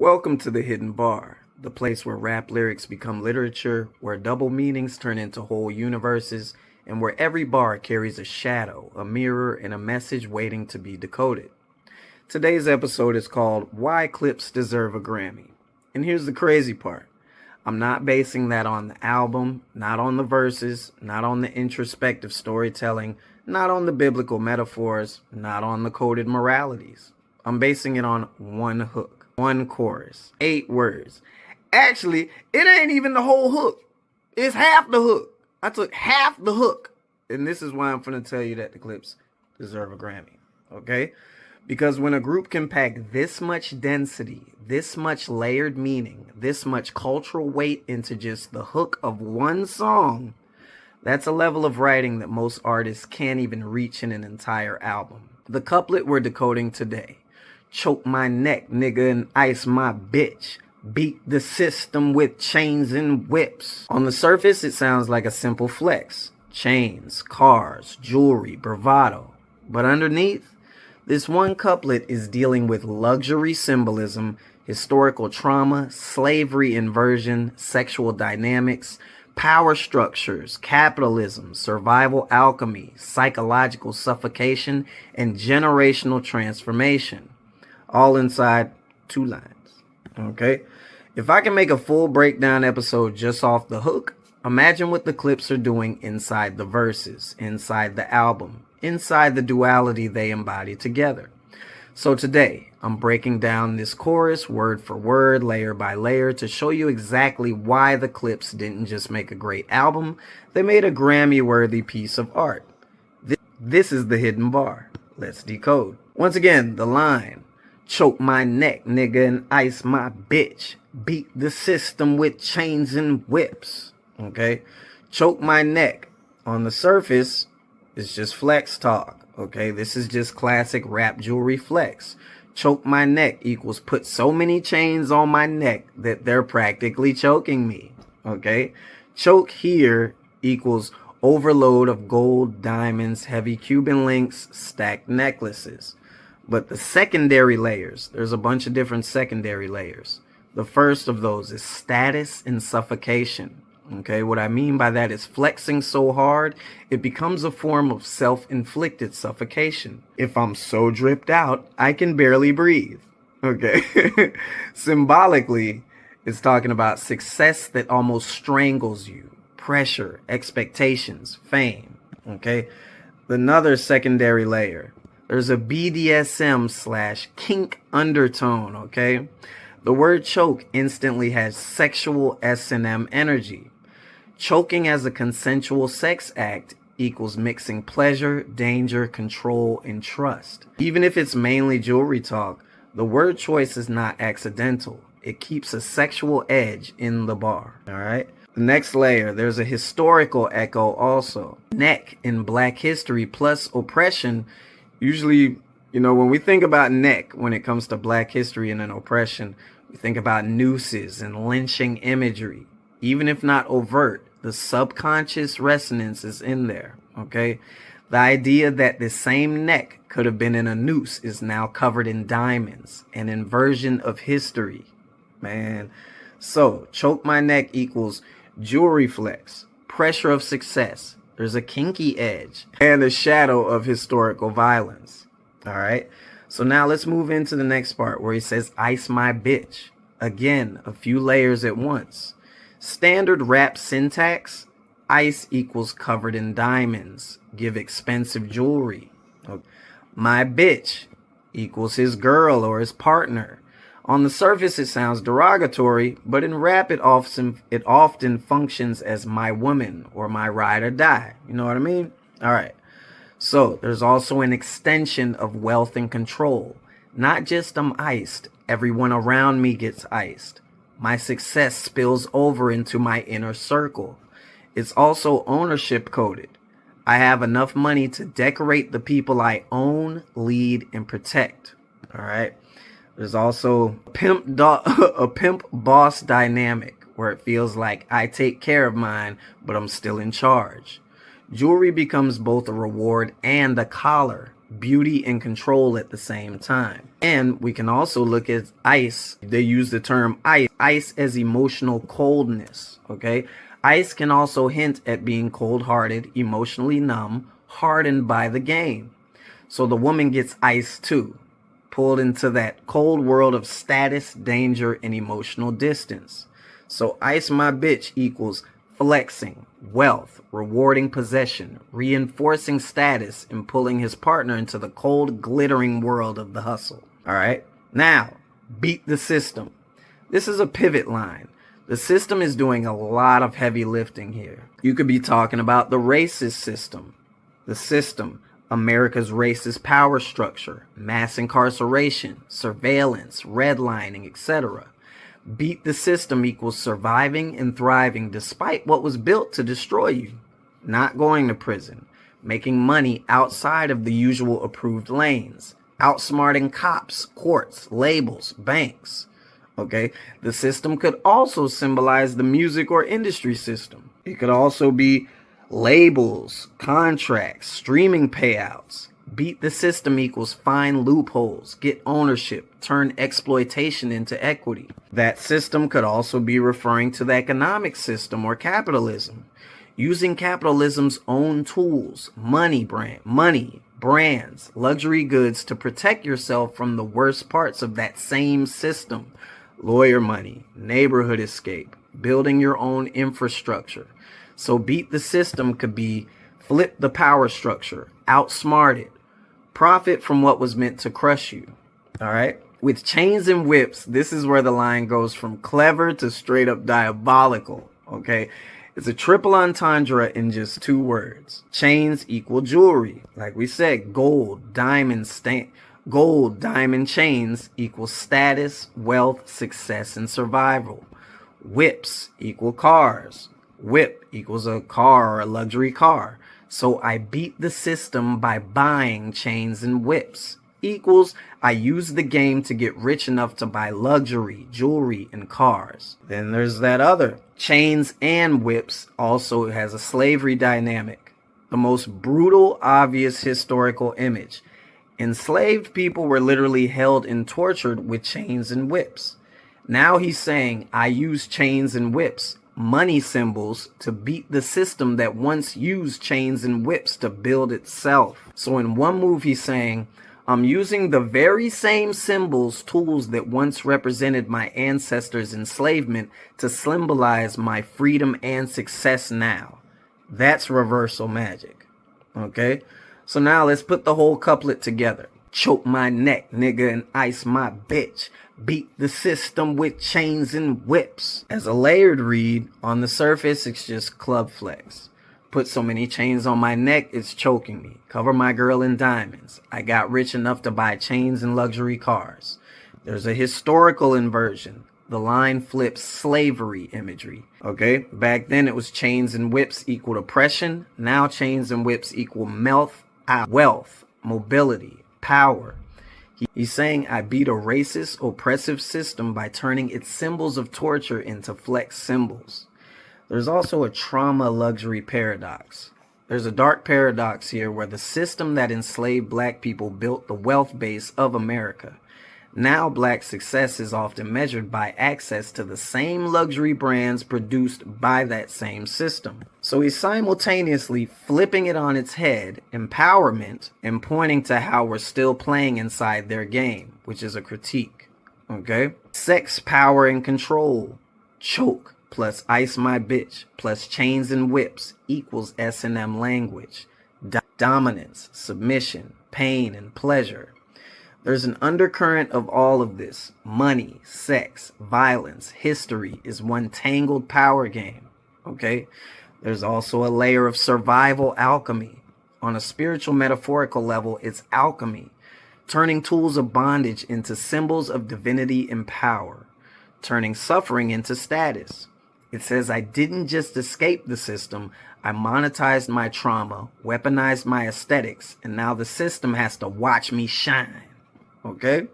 Welcome to the Hidden Bar, the place where rap lyrics become literature, where double meanings turn into whole universes, and where every bar carries a shadow, a mirror, and a message waiting to be decoded. Today's episode is called Why Clipse Deserve a Grammy. And here's the crazy part. I'm not basing that on the album, not on the verses, not on the introspective storytelling, not on the biblical metaphors, not on the coded moralities. I'm basing it on one hook, one chorus, 8 words. Actually, it ain't even the whole hook. It's half the hook. I took half the hook. And this is why I'm going to tell you that the Clipse deserve a Grammy. Okay? Because when a group can pack this much density, this much layered meaning, this much cultural weight into just the hook of one song, that's a level of writing that most artists can't even reach in an entire album. The couplet we're decoding today. Choke my neck, nigga, and ice my bitch. Beat the system with chains and whips. On the surface, it sounds like a simple flex. Chains, cars, jewelry, bravado. But underneath, this one couplet is dealing with luxury symbolism, historical trauma, slavery inversion, sexual dynamics, power structures, capitalism, survival alchemy, psychological suffocation, and generational transformation. All inside 2 lines. Okay? If I can make a full breakdown episode just off the hook, imagine what the Clipse are doing inside the verses, inside the album, inside the duality they embody together. So today, I'm breaking down this chorus word for word, layer by layer, to show you exactly why the Clipse didn't just make a great album, they made a Grammy-worthy piece of art. This is the Hidden Bar. Let's decode. Once again, the line. Choke my neck, nigga, and ice my bitch. Beat the system with chains and whips. Okay? Choke my neck. On the surface, it's just flex talk. Okay? This is just classic rap jewelry flex. Choke my neck equals put so many chains on my neck that they're practically choking me. Okay? Choke here equals overload of gold, diamonds, heavy Cuban links, stacked necklaces. But the secondary layers, there's a bunch of different secondary layers. The first of those is status and suffocation. Okay, what I mean by that is flexing so hard, it becomes a form of self-inflicted suffocation. If I'm so dripped out, I can barely breathe. Okay, symbolically, it's talking about success that almost strangles you, pressure, expectations, fame. Okay, another secondary layer. There's a BDSM/kink undertone, okay? The word choke instantly has sexual S&M energy. Choking as a consensual sex act equals mixing pleasure, danger, control, and trust. Even if it's mainly jewelry talk, the word choice is not accidental. It keeps a sexual edge in the bar, all right? The next layer, there's a historical echo also. Neck in Black history plus oppression. Usually, when we think about neck, when it comes to Black history and an oppression, we think about nooses and lynching imagery. Even if not overt, the subconscious resonance is in there, okay? The idea that the same neck could have been in a noose is now covered in diamonds, an inversion of history, man. So, choke my neck equals jewelry flex, pressure of success. There's a kinky edge and a shadow of historical violence. All right. So now let's move into the next part where he says, ice my bitch. Again, a few layers at once. Standard rap syntax. Ice equals covered in diamonds. Give expensive jewelry. My bitch equals his girl or his partner. On the surface, it sounds derogatory, but in rap, it often functions as my woman or my ride or die. You know what I mean? All right. So there's also an extension of wealth and control. Not just I'm iced. Everyone around me gets iced. My success spills over into my inner circle. It's also ownership coded. I have enough money to decorate the people I own, lead, and protect. All right. There's also a pimp boss dynamic where it feels like I take care of mine, but I'm still in charge. Jewelry becomes both a reward and a collar. beauty and control at the same time. And we can also look at ice. They use the term ice as emotional coldness, okay? Ice can also hint at being cold-hearted, emotionally numb, hardened by the game. So the woman gets ice too, pulled into that cold world of status, danger, and emotional distance. So ice my bitch equals flexing, wealth, rewarding possession, reinforcing status, and pulling his partner into the cold, glittering world of the hustle. All right? Now, beat the system. This is a pivot line. The system is doing a lot of heavy lifting here. You could be talking about the racist system. The system, America's racist power structure, mass incarceration, surveillance, redlining, etc. Beat the system equals surviving and thriving despite what was built to destroy you. Not going to prison. Making money outside of the usual approved lanes. Outsmarting cops, courts, labels, banks. Okay? The system could also symbolize the music or industry system. It could also be labels, contracts, streaming payouts. Beat the system equals find loopholes, get ownership, turn exploitation into equity. That system could also be referring to the economic system or capitalism. Using capitalism's own tools, money, brands, luxury goods to protect yourself from the worst parts of that same system. Lawyer money, neighborhood escape, building your own infrastructure. So beat the system could be flip the power structure, outsmart it, profit from what was meant to crush you. All right? With chains and whips, this is where the line goes from clever to straight up diabolical. Okay? It's a triple entendre in just 2 words. Chains equal jewelry. Like we said, gold, diamond chains equals status, wealth, success, and survival. Whips equal cars. Whip equals a car or a luxury car. So I beat the system by buying chains and whips. Equals I use the game to get rich enough to buy luxury, jewelry, and cars. Then there's that other. Chains and whips also has a slavery dynamic. The most brutal, obvious historical image. Enslaved people were literally held and tortured with chains and whips. Now he's saying, I use chains and whips, money symbols, to beat the system that once used chains and whips to build itself. So in one move he's saying, I'm using the very same symbols, tools that once represented my ancestors' enslavement to symbolize my freedom and success now. That's reversal magic. Okay? So now let's put the whole couplet together. Choke my neck, nigga, and ice my bitch. Beat the system with chains and whips. As a layered read, on the surface, it's just club flex. Put so many chains on my neck, it's choking me. Cover my girl in diamonds. I got rich enough to buy chains and luxury cars. There's a historical inversion. The line flips slavery imagery. Okay? Back then it was chains and whips equal oppression. Now chains and whips equal wealth, mobility, power. He's saying I beat a racist, oppressive system by turning its symbols of torture into flex symbols. There's also a trauma luxury paradox. There's a dark paradox here where the system that enslaved black people built the wealth base of America. Now black success is often measured by access to the same luxury brands produced by that same system. So he's simultaneously flipping it on its head, empowerment, and pointing to how we're still playing inside their game, which is a critique. Okay? Sex, power, and control. Choke plus ice my bitch plus chains and whips equals S&M language. Dominance, submission, pain, and pleasure. There's an undercurrent of all of this. Money, sex, violence, history is one tangled power game. Okay? There's also a layer of survival alchemy. On a spiritual metaphorical level, it's alchemy. Turning tools of bondage into symbols of divinity and power. Turning suffering into status. It says I didn't just escape the system, I monetized my trauma, weaponized my aesthetics, and now the system has to watch me shine. Okay?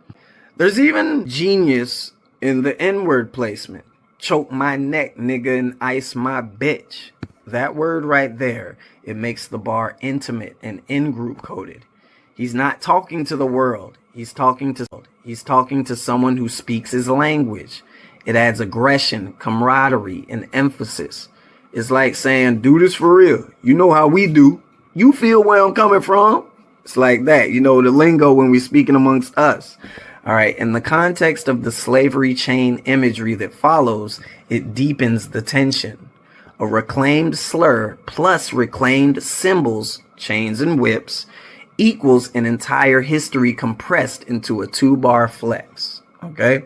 There's even genius in the N-word placement. Choke my neck, nigga, and ice my bitch. That word right there, it makes the bar intimate and in-group coded. He's not talking to the world. He's talking to someone who speaks his language. It adds aggression, camaraderie, and emphasis. It's like saying, do this for real. You know how we do. You feel where I'm coming from. It's like that, the lingo when we're speaking amongst us. All right. In the context of the slavery chain imagery that follows, it deepens the tension. A reclaimed slur plus reclaimed symbols, chains and whips, equals an entire history compressed into a 2-bar flex. Okay.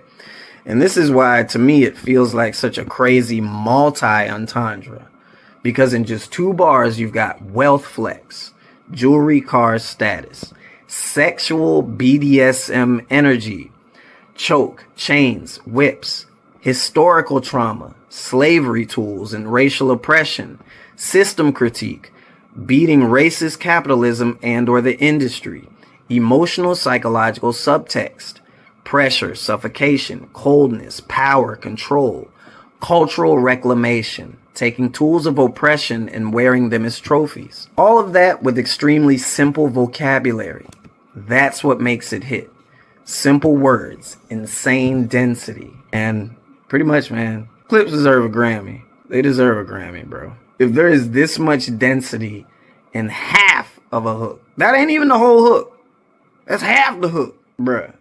And this is why, to me, it feels like such a crazy multi-entendre. Because in just 2 bars, you've got wealth flex, jewelry car status, sexual BDSM energy, choke, chains, whips, historical trauma, slavery tools and racial oppression, system critique, beating racist capitalism and or the industry, emotional psychological subtext, pressure, suffocation, coldness, power, control, cultural reclamation, taking tools of oppression and wearing them as trophies. All of that with extremely simple vocabulary. That's what makes it hit. Simple words, insane density. And pretty much, man, Clipse deserve a Grammy. They deserve a Grammy, bro. If there is this much density in half of a hook, that ain't even the whole hook. That's half the hook, bruh.